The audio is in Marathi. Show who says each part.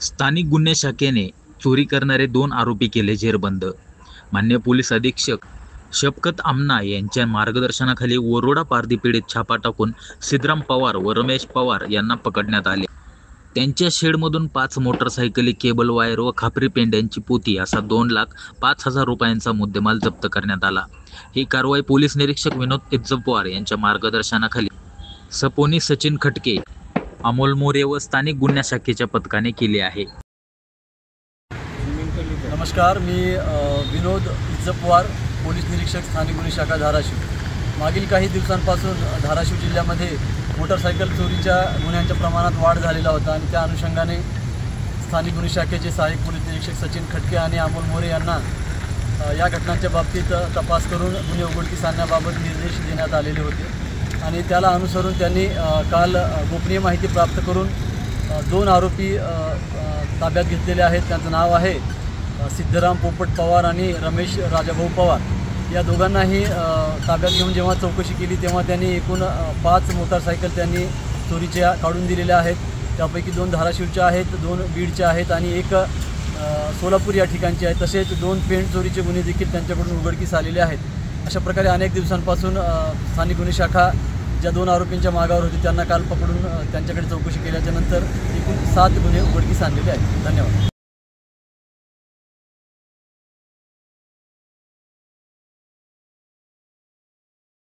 Speaker 1: स्थानिक गुन्हे शाखेने चोरी करणारे 2 आरोपी केले जेरबंद. मान्य पोलीस अधीक्षक शफकत आमना यांच्या मार्गदर्शनाखाली वरोडा पारधीपेढीत छापा टाकून सिद्धराम पवार व रमेश पवार यांना पकडण्यात आले. त्यांच्या शेडमधून 5 मोटरसायकली, केबल वायर व खापरी पेंड्यांची पोती असा 2,05,000 रुपयांचा मुद्देमाल जप्त करण्यात आला. ही कारवाई पोलीस निरीक्षक विनोद इज्जतपवार यांच्या मार्गदर्शनाखाली सपोनी सचिन खटके, अमोल मोरे व स्थानिक गुन्हे शाखेच्या पथकाने केली आहे.
Speaker 2: नमस्कार, मी विनोद इज्जतपवार, पोलीस निरीक्षक, स्थानिक गुन्हे शाखा, धाराशिव. मागील काही दिवसांपासून धाराशिव जिल्ह्यामध्ये मोटरसायकल चोरीच्या गुन्ह्यांच्या प्रमाणात वाढ झालेला होता आणि त्या अनुषंगाने स्थानिक गुन्हे शाखेचे सहाय्यक पोलीस निरीक्षक सचिन खटके आणि अमोल मोरे यांना या घटनांच्या बाबतीत तपास करून गुन्हे उघडकीस आणण्याबाबत निर्देश देण्यात आलेले होते आणि त्याला अनुसरून त्यांनी काल गोपनीय माहिती प्राप्त करून 2 आरोपी ताब्यात घेतलेले आहेत. त्यांचं नाव आहे सिद्धराम पोपट पवार आणि रमेश राजाभाऊ पवार. या दोघांनाही ताब्यात घेऊन जेव्हा चौकशी केली तेव्हा त्यांनी एकूण 5 मोटारसायकल त्यांनी चोरीच्या काढून दिलेल्या आहेत. त्यापैकी 2 धाराशिवच्या आहेत, 2 बीडच्या आहेत आणि 1 सोलापूर या ठिकाणची आहे. तसेच 2 पेंट चोरीचे गुन्हे देखील त्यांच्याकडून उघडकीस आलेले आहेत. अशा प्रकारे अनेक दिवसांपासून स्थानिक गुन्हे शाखा ज्या 2 आरोपींच्या मागावर होती त्यांना काल पकडून त्यांच्याकडे चौकशी केल्याच्यानंतर एकूण 7 गुन्हे उघडकीस आणलेले आहेत. धन्यवाद.